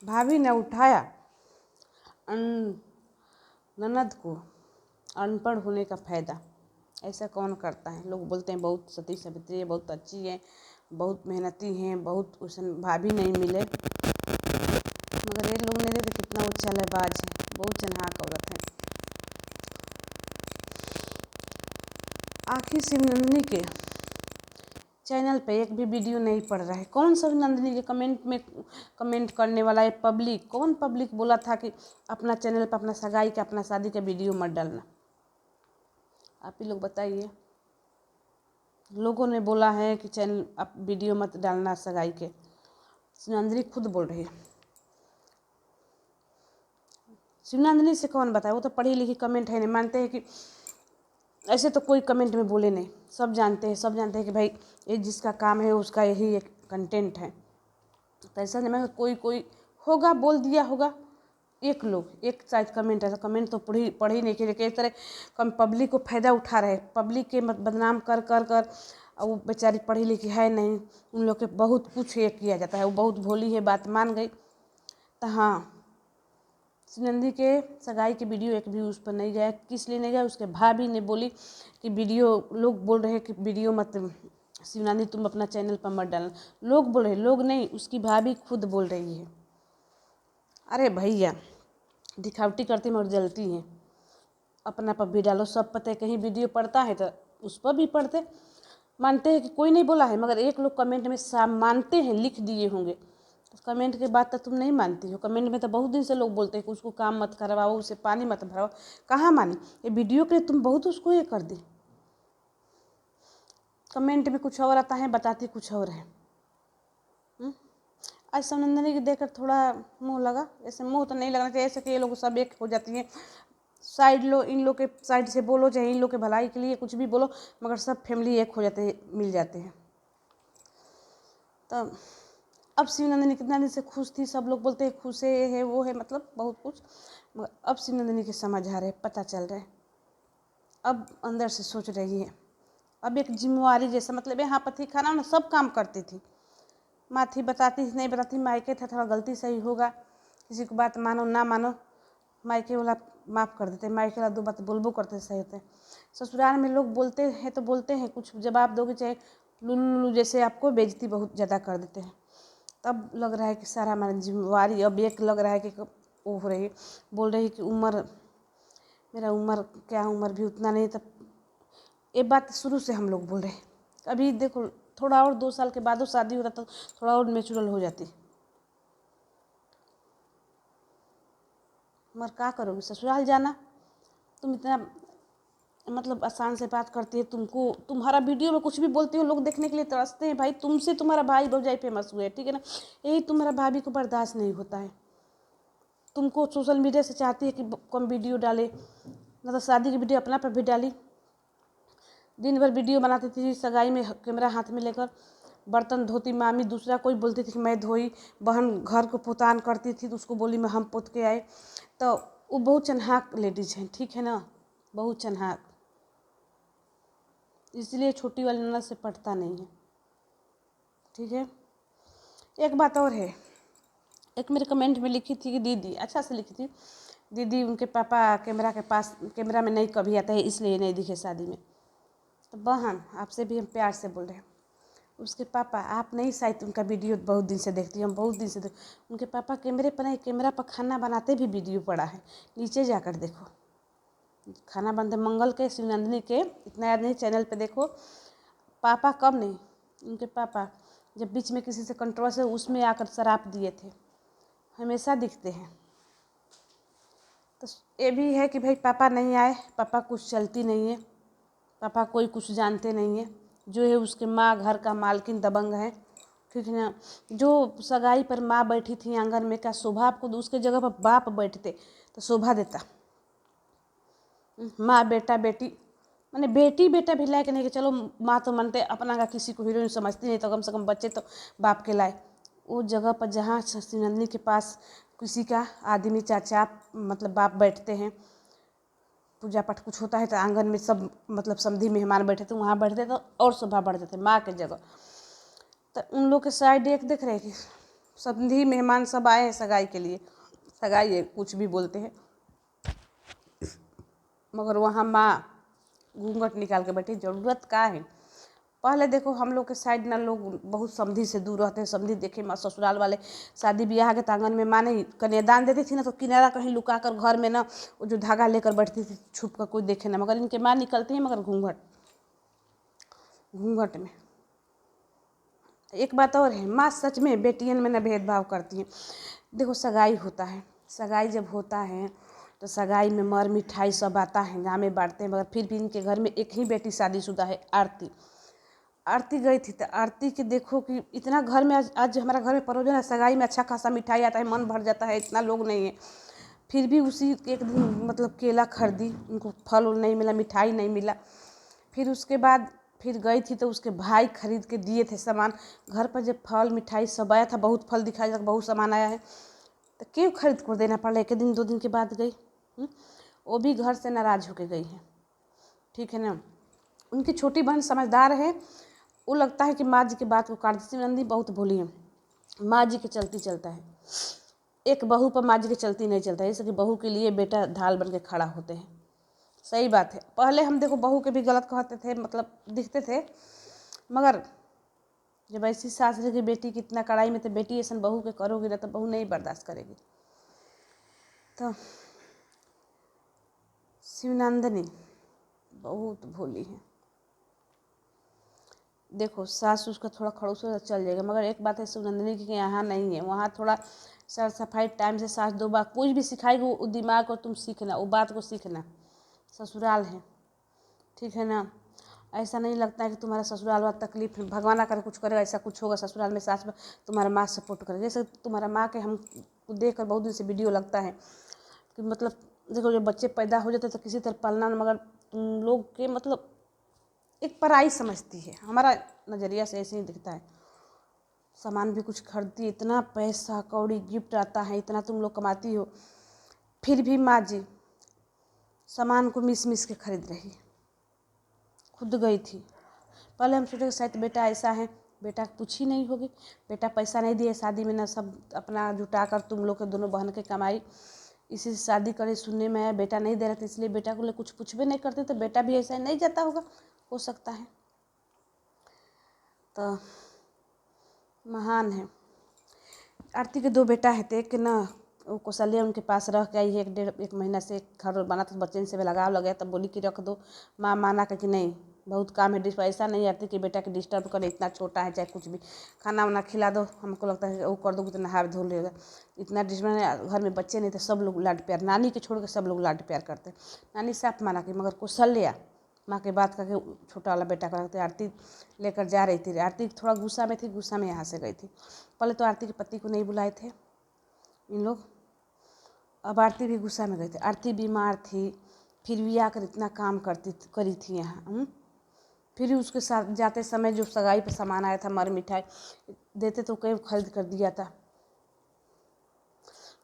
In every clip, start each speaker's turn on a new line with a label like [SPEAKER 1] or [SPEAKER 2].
[SPEAKER 1] भाभी ने उठाया ननद को अनपढ़ होने का फ़ायदा। ऐसा कौन करता है? लोग बोलते हैं बहुत सती सावित्री है, बहुत अच्छी है, बहुत मेहनती हैं, बहुत उसन भाभी नहीं मिले, मगर ये लोग नहीं देते कितना वो चालबाज है, बहुत चन्हाक औरत है। आखिर शिवनंदिनी के चैनल पे एक भी वीडियो नहीं पड़ रहा है। कौन सा नंदिनी के कमेंट में कमेंट करने वाला है? पब्लिक, कौन पब्लिक बोला था कि अपना चैनल पर अपना सगाई का, अपना शादी का वीडियो मत डालना? आप ही लोग बताइए। लोगों ने बोला है कि चैनल आप वीडियो मत डालना सगाई के। शिवनंदिनी खुद बोल रही है। शिवनंदिनी से कौन बताए? वो तो पढ़ी लिखी कमेंट है नहीं, मानते हैं कि ऐसे तो कोई कमेंट में बोले नहीं, सब जानते हैं कि भाई ये जिसका काम है उसका यही एक कंटेंट है। तो ऐसा नहीं, मगर कोई कोई होगा बोल दिया होगा, एक लोग एक शायद कमेंट, ऐसा कमेंट तो पढ़ी नहीं कि इस तरह कम पब्लिक को फ़ायदा उठा रहे, पब्लिक के बदनाम कर कर कर। वो बेचारी पढ़ी लिखी है नहीं, उन लोग के बहुत कुछ ये किया जाता है। वो बहुत भोली है, बात मान गई। तो हाँ, शिवनंदिनी के सगाई के वीडियो एक भी उस पर नहीं गया। किस लिए नहीं गया? उसके भाभी ने बोली कि वीडियो, लोग बोल रहे हैं कि वीडियो मत, शिवनंदिनी तुम अपना चैनल पर मत डालना। लोग बोल रहे, लोग नहीं, उसकी भाभी खुद बोल रही है। अरे भैया, दिखावटी करती हैं और जलती हैं। अपना पर भी डालो, सब पता है कहीं वीडियो पड़ता है तो उस पर भी पढ़ते। मानते हैं कि कोई नहीं बोला है, मगर एक लोग कमेंट में मानते हैं, लिख दिए होंगे। तो कमेंट के बाद तो तुम नहीं मानती हो। कमेंट में तो बहुत दिन से लोग बोलते हैं कि उसको काम मत करवाओ, उसे पानी मत भराओ। कहाँ मानी? ये वीडियो के लिए तुम बहुत उसको ये कर दी। कमेंट में कुछ और आता है, बताती कुछ और है। आज शिवनंदिनी की देखकर थोड़ा मुँह लगा। ऐसे मुँह तो नहीं लगना चाहिए, ऐसे कि ये लोग सब एक हो जाती हैं। साइड लो, इन लोग के साइड से बोलो, चाहे इन लोग के भलाई के लिए कुछ भी बोलो, मगर सब फैमिली एक हो जाते हैं, मिल जाते हैं। तब अब शिवनंदिनी कितना दिन से खुश थी, सब लोग बोलते हैं खुश है वो है, मतलब बहुत कुछ, मगर अब शिवनंदिनी के समझ आ रहे, पता चल रहे। अब अंदर से सोच रही है। अब एक जिम्मेवारी जैसा, मतलब यहाँ पति खाना ना सब काम करती थी, माँ थी, बताती थी, नहीं बताती, मायके था, थोड़ा गलती सही होगा, किसी को बात मानो ना मानो, मायके वाला माफ़ कर देते, मायके वाला दो बात बोलबो करते सही होते। ससुराल में लोग बोलते हैं तो बोलते हैं, कुछ जवाब दोगे चाहे लुल्लू जैसे, आपको बेइज्जती बहुत ज़्यादा कर देते हैं। तब लग रहा है कि सारा हमारा जिम्मेवारी, अब एक लग रहा है कि वो हो रही, बोल रही कि उम्र, मेरा उम्र क्या, उम्र भी उतना नहीं। तब ये बात शुरू से हम लोग बोल रहे हैं। अभी देखो, थोड़ा और 2 साल के बाद शादी होता तो थोड़ा और नेचुरल हो जाती, मगर क्या करोगे? ससुराल जाना, तुम इतना मतलब आसान से बात करती है, तुमको तुम्हारा वीडियो में कुछ भी बोलती हो, लोग देखने के लिए तरसते हैं। भाई तुमसे तुम्हारा भाई भौजाई फेमस हुए, ठीक है ना? यही तुम्हारा भाभी को बर्दाश्त नहीं होता है। तुमको सोशल मीडिया से चाहती है कि कम वीडियो डाले, ना तो शादी की वीडियो अपना पर भी डाली। दिन भर वीडियो बनाती थी, सगाई में कैमरा हाथ में लेकर बर्तन धोती, मामी दूसरा कोई बोलती थी कि मैं धोई, बहन घर को पोतान करती थी तो उसको बोली मैं हम पोत के आए। तो वो बहुत चन्हाक लेडीज हैं, ठीक है ना, बहुत चन्हाक, इसलिए छोटी वाली ननद से पटता नहीं है, ठीक है। एक बात और है, एक मेरे कमेंट में लिखी थी कि दीदी, अच्छा से लिखी थी, दीदी उनके पापा कैमरा के पास, कैमरा में नहीं कभी आते हैं इसलिए नहीं दिखे शादी में। तो बहन, आपसे भी हम प्यार से बोल रहे हैं, उसके पापा, आप नहीं शायद उनका वीडियो बहुत दिन से देखती, हम बहुत दिन से उनके पापा कैमरे पर नहीं, कैमरा पर खाना बनाते भी वीडियो पड़ा है, नीचे जाकर देखो, खाना बनते मंगल के, शिवनंदिनी के, इतना याद नहीं, चैनल पे देखो। पापा कब नहीं, उनके पापा जब बीच में किसी से कंट्रोवर्सी उसमें आकर शराप दिए थे, हमेशा दिखते हैं। तो ये भी है कि भाई पापा नहीं आए, पापा कुछ चलती नहीं है, पापा कोई कुछ जानते नहीं है, जो है उसके माँ घर का मालकिन दबंग है, ठीक है ना। जो सगाई पर माँ बैठी थी आंगन में, क्या शोभा आपको? उसके जगह पर बाप बैठते तो शोभा देता। माँ बेटा बेटी, मैंने बेटी बेटा भी लायक नहीं कि चलो माँ तो मानते, अपना का किसी को हीरोइन समझती नहीं, तो कम से कम बच्चे तो बाप के लाए। वो जगह पर जहाँ शिवनंदिनी के पास किसी का आदमी, चाचा मतलब बाप बैठते हैं, पूजा पाठ कुछ होता है तो आंगन में सब मतलब समधी मेहमान बैठे थे, वहाँ बैठते तो और शोभा बढ़ जाते माँ के जगह। तो उन लोग के साइड एक देख रहे कि समधी मेहमान सब आए हैं सगाई के लिए, सगाई है कुछ भी बोलते हैं, मगर वहाँ माँ घूंघट निकाल के बैठी। ज़रूरत का है? पहले देखो हम लोग के साइड ना लोग बहुत समधी से दूर रहते हैं। समधी देखे माँ ससुराल वाले शादी ब्याह के आंगन में माँ नहीं कन्यादान देती थी ना, तो किनारा कहीं लुका कर घर में ना वो जो धागा लेकर बैठती थी छुप कर, कोई देखे ना। मगर इनके माँ निकलती है मगर घूंघट घूंघट में। एक बात और है, माँ सच में बेटियन में ना भेदभाव करती हैं। देखो सगाई होता है, सगाई जब होता है तो सगाई में मर मिठाई सब आता है, गाँव में बांटते हैं। मगर फिर भी इनके घर में एक ही बेटी शादीशुदा है, आरती। आरती गई थी तो आरती के देखो कि इतना घर में आज हमारा घर में परोजन है, सगाई में अच्छा खासा मिठाई आता है, मन भर जाता है, इतना लोग नहीं है। फिर भी उसी एक दिन मतलब केला खरीदी, उनको फल उल नहीं मिला, मिठाई नहीं मिला। फिर उसके बाद फिर गई थी तो उसके भाई खरीद के दिए थे सामान। घर पर जब फल मिठाई सब आया था, बहुत फल दिखाया था, बहुत सामान आया है, तो क्यों खरीद कर देना पड़ा? एक दिन 2 दिन के बाद गई, वो भी घर से नाराज़ होके गई है, ठीक है ना। उनकी छोटी बहन समझदार है, वो लगता है कि माँ जी की बात को काट दी। शिवनंदी बहुत भोली है, माँ जी के चलती चलता है। एक बहू पर माँ जी के चलती नहीं चलता है, इसलिए बहू के लिए बेटा ढाल बन के खड़ा होते हैं। सही बात है। पहले हम देखो बहू के भी गलत कहते थे, मतलब दिखते थे, मगर जब ऐसी सास रही कि बेटी की इतना कड़ाई में, तो बेटी ऐसा बहू के करोगी ना तो बहू नहीं बर्दाश्त करेगी। तो शिवनंदिनी बहुत भोली है। देखो सास उसका थोड़ा खड़ूस हो चल जाएगा, मगर एक बात है शिवनंदिनी की यहाँ नहीं है। वहाँ थोड़ा सर सफाई टाइम से सास 2 बार कुछ भी सिखाएगी, वो दिमाग को तुम सीखना, वो बात को सीखना। ससुराल है, ठीक है ना। ऐसा नहीं लगता है कि तुम्हारा ससुराल वाला तकलीफ, भगवान आकर कुछ करेगा, ऐसा कुछ होगा ससुराल में सास में, तुम्हारा माँ सपोर्ट करेगी। जैसे तुम्हारा माँ के हम देख कर बहुत दिन से वीडियो लगता है कि मतलब देखो जब बच्चे पैदा हो जाते तो किसी तरह पालना, मगर तुम लोग के मतलब एक पराई समझती है। हमारा नज़रिया से ऐसे ही दिखता है। सामान भी कुछ खरीदती, इतना पैसा कौड़ी गिफ्ट आता है, इतना तुम लोग कमाती हो, फिर भी माँ जी सामान को मिस मिस के खरीद रही। खुद गई थी। पहले हम सोचे शायद बेटा ऐसा है, बेटा पूछी नहीं होगी, बेटा पैसा नहीं दिए शादी में ना, सब अपना जुटा कर तुम लोग के दोनों बहन के कमाई इसी से शादी करे। सुनने में आया बेटा नहीं दे रहे थे, इसलिए बेटा को ले कुछ पूछबे नहीं करते, तो बेटा भी ऐसा नहीं जाता होगा, हो सकता है। तो महान है। आरती के 2 बेटा है, तो एक ना वो कौशल्या उनके पास रह के आई है 1 महीना से। घर बना तो बच्चे से लगाव लग गया, तब बोली कि रख दो। माँ माना कि नहीं बहुत काम है, ऐसा नहीं आरती कि बेटा के डिस्टर्ब करे, इतना छोटा है, चाहे कुछ भी खाना वाना खिला दो, हमको लगता है वो कर दोगे तो नहा धो लेगा। इतना डिस्टर्ब, घर में बच्चे नहीं थे, सब लोग लाड प्यार, नानी के छोड़ के सब लोग लाड प्यार करते। नानी साफ माना कि, मगर कौशल्या माँ के बात करके छोटा वाला बेटा का रखते। आरती लेकर जा रही थी, आरती थोड़ा गुस्सा में थी, गुस्सा में यहाँ से गई थी। पहले तो आरती के पति को नहीं बुलाए थे इन लोग, अब आरती भी गुस्सा में गई थी। आरती बीमार थी, फिर भी आकर इतना काम करी थी यहाँ। फिर भी उसके साथ जाते समय जो सगाई पे सामान आया था, मर मिठाई देते तो कई खरीद कर दिया था।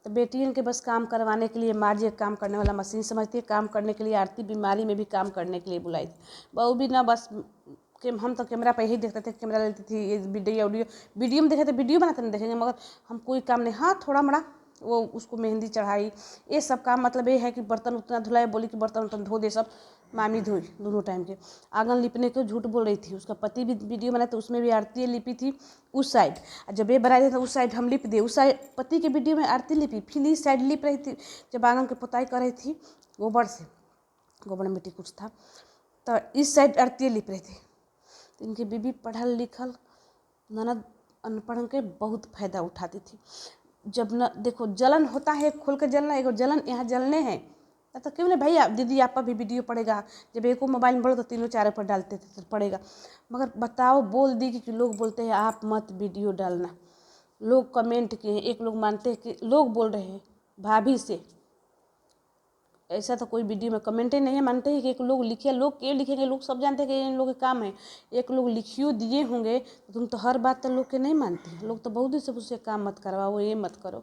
[SPEAKER 1] तो बेटियों के बस काम करवाने के लिए माँ जी एक काम करने वाला मशीन समझती है, काम करने के लिए आरती बीमारी में भी काम करने के लिए बुलाई थी। बहू भी ना बस कि हम तो कैमरा पे ही देखते थे, कैमरा लेती थी, ये वीडियो में देखे थे, वीडियो बनाते नहीं देखेंगे, मगर हम कोई काम नहीं। हाँ थोड़ा मोड़ा वो उसको मेहंदी चढ़ाई, ये सब काम, मतलब ये है कि बर्तन उतना धुलाए, बोली कि बर्तन उतन धो दे, सब मामी धोई दोनों टाइम के। आंगन लिपने को झूठ बोल रही थी, उसका पति भी वीडियो बनाए तो उसमें भी आरती लिपी थी उस साइड, जब ये बनाए थे तो उस साइड हम लिप दिए, उस साइड पति के वीडियो में आरती लिपी, फिर इस साइड लिप रही थी। जब आंगन की पुताई कर रही थी गोबर से, गोबर मिट्टी कुछ था, तो इस साइड आरती लिप रही थी। तो इनकी बीबी पढ़ल लिखल, ननद अनपढ़ के बहुत फायदा उठाती थी। जब न देखो जलन होता है, खोल के जलना, एगो जलन यहाँ जलने हैं तो क्यों नहीं भैया दीदी आप पर भी वीडियो पड़ेगा। जब एको मोबाइल में पढ़ो तो 3-4 पर डालते थे तो पड़ेगा, मगर बताओ बोल दी कि लोग बोलते हैं आप मत वीडियो डालना। लोग कमेंट किए हैं, एक लोग मानते हैं कि लोग बोल रहे हैं भाभी से, ऐसा तो कोई वीडियो में कमेंट ही नहीं है, मानते हैं कि एक लोग लिखे, लोग क्यों लिखेंगे, लोग सब जानते हैं कि इन लोग के काम है। एक लोग लिखियो दिए होंगे तो तुम तो हर बात तो लोग के नहीं मानती, लोग तो बहुत दिन से उससे काम मत करवाओ, ये मत करो।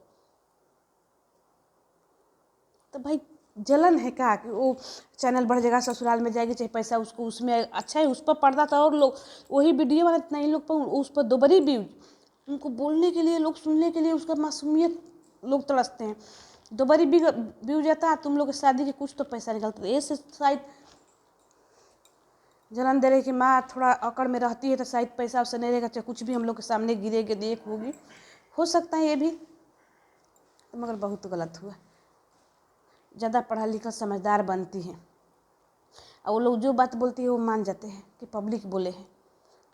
[SPEAKER 1] तो भाई जलन है क्या कि वो चैनल बढ़ जाएगा, ससुराल में जाएगी, चाहे पैसा उसको उसमें अच्छा है, उस पर पर्दा था और लोग वही वीडियो वाला इतना इन लोग पर उस पर 2 बड़ी व्यूज, उनको बोलने के लिए, लोग सुनने के लिए, उसका मासूमियत लोग तरसते हैं। दोबारी व्यू जाता है, तुम लोग की शादी के कुछ तो पैसा निकलता है। ऐसे शायद जन्म दे रही कि माँ थोड़ा अकड़ में रहती है तो शायद पैसा उससे नहीं रहेगा, चाहे कुछ भी हम लोग के सामने गिरेगे देख होगी, हो सकता है ये भी, मगर बहुत गलत हुआ। ज़्यादा पढ़ा लिखा समझदार बनती हैं और वो लोग जो बात बोलती है वो मान जाते हैं कि पब्लिक बोले हैं।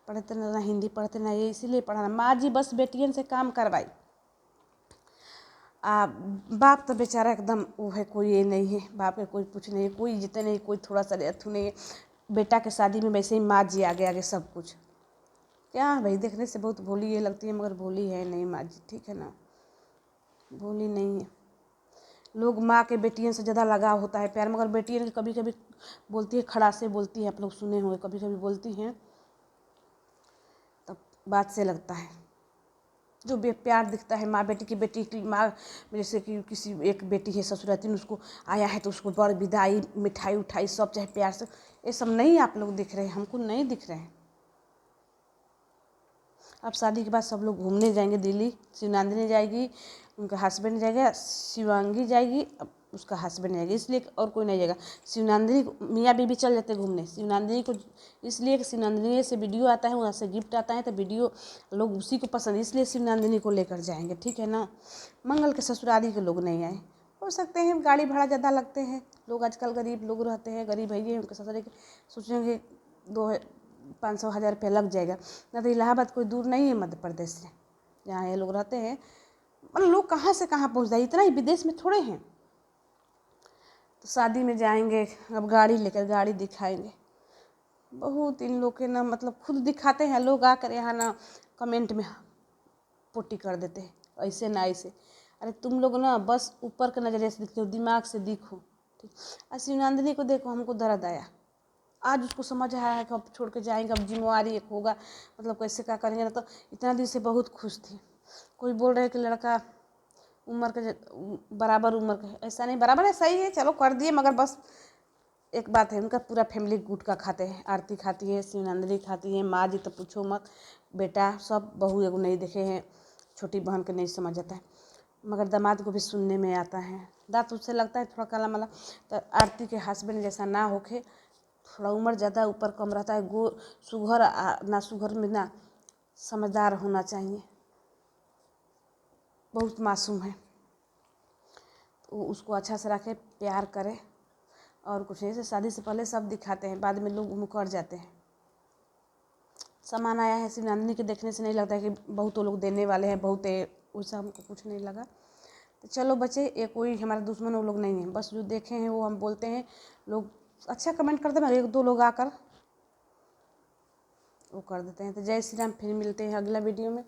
[SPEAKER 1] पढ़ते ना हिंदी पढ़ते ना ये, इसीलिए पढ़ाना। माँ जी बस बेटियन से काम करवाई। बाप तो बेचारा एकदम वो है, कोई ये नहीं है, बाप के कोई कुछ नहीं है, कोई इज्जत नहीं, कोई थोड़ा सा अथू नहीं है। बेटा के शादी में वैसे ही माँ जी आगे आगे सब कुछ। क्या भाई, देखने से बहुत भोली ये लगती है, मगर भोली है नहीं माँ जी, ठीक है ना, भोली नहीं है। लोग माँ के बेटियन से ज़्यादा लगाव होता है, प्यार, मगर बेटियन कभी कभी बोलती है, खड़ा से बोलती है, आप लोग सुने होंगे, कभी कभी बोलती हैं तब बात से लगता है। जो प्यार दिखता है माँ बेटी की माँ, जैसे कि किसी एक बेटी है ससुराती, उसको आया है तो उसको बड़ विदाई, मिठाई उठाई सब चाहे प्यार से, ये सब नहीं आप लोग दिख रहे हैं, हमको नहीं दिख रहे हैं। अब शादी के बाद सब लोग घूमने जाएंगे दिल्ली, शिवनंदिनी जाएगी, उनका हस्बैंड जाएगा, शिवांगी जाएगी, अब उसका हस्बैंड जाएगा, इसलिए और कोई नहीं जाएगा। शिवनंदिनी मियाँ बीबी चल जाते घूमने, शिवनंदिनी को इसलिए कि शिवनंदिनी से वीडियो आता है, वहाँ से गिफ्ट आता है, तो वीडियो लोग उसी को पसंद, इसलिए शिवनंदिनी को लेकर जाएंगे, ठीक है ना। मंगल के ससुराली के लोग नहीं आए, हो सकते हैं गाड़ी भाड़ा ज़्यादा लगते हैं, लोग आजकल गरीब लोग रहते हैं, गरीब है, उनके ससुराली के सोचेंगे 500-1000 रुपया लग जाएगा ना। तो इलाहाबाद कोई दूर नहीं है मध्य प्रदेश से, जहाँ ये लोग रहते हैं। मतलब लोग कहाँ से कहाँ पहुँच जाए, इतना ही विदेश में थोड़े हैं। तो शादी में जाएंगे, अब गाड़ी लेकर गाड़ी दिखाएंगे, बहुत इन लोग के ना, मतलब खुद दिखाते हैं लोग आकर यहाँ ना, कमेंट में पोटी कर देते हैं, ऐसे ना ऐसे। अरे तुम लोग ना बस ऊपर के नज़रिए से दिखते हो, दिमाग से दिखो, ठीक। शिवनंदिनी को देखो, हमको दर्द आया, आज उसको समझ आया है कि अब छोड़ के जाएंगे, अब जिम्मेवारी एक होगा, मतलब कैसे क्या करेंगे ना। तो इतना दिन से बहुत खुश थी। कोई बोल रहे कि लड़का उम्र के बराबर उम्र के, ऐसा नहीं, बराबर है, सही है, चलो कर दिए, मगर बस एक बात है, उनका पूरा फैमिली गुटखा खाते हैं। आरती खाती है, शिवनंदिनी खाती है, माँ जी तो पूछो मत, बेटा सब, बहू एगो नहीं देखे हैं, छोटी बहन के नहीं समझ आता है, मगर दामाद को भी सुनने में आता है, दांत उससे लगता है थोड़ा काला माला। तो आरती के हस्बैंड जैसा ना होके, थोड़ा उम्र ज़्यादा ऊपर कम रहता है, सुघर ना सुघर में ना, समझदार होना चाहिए, बहुत मासूम है। तो उसको अच्छा से रखे, प्यार करे, और कुछ नहीं। से शादी से पहले सब दिखाते हैं, बाद में लोग मुकर जाते हैं। सामान आया है, शिवनंदिनी के देखने से नहीं लगता है कि बहुत लोग देने वाले हैं, बहुत वैसा हमको कुछ नहीं लगा। तो चलो बच्चे, ये कोई हमारे दुश्मन वो लोग नहीं है, बस जो देखे हैं वो हम बोलते हैं। लोग अच्छा कमेंट करते हैं, 1-2 लोग आकर वो कर देते हैं। तो जय श्री राम, फिर मिलते हैं अगला वीडियो में।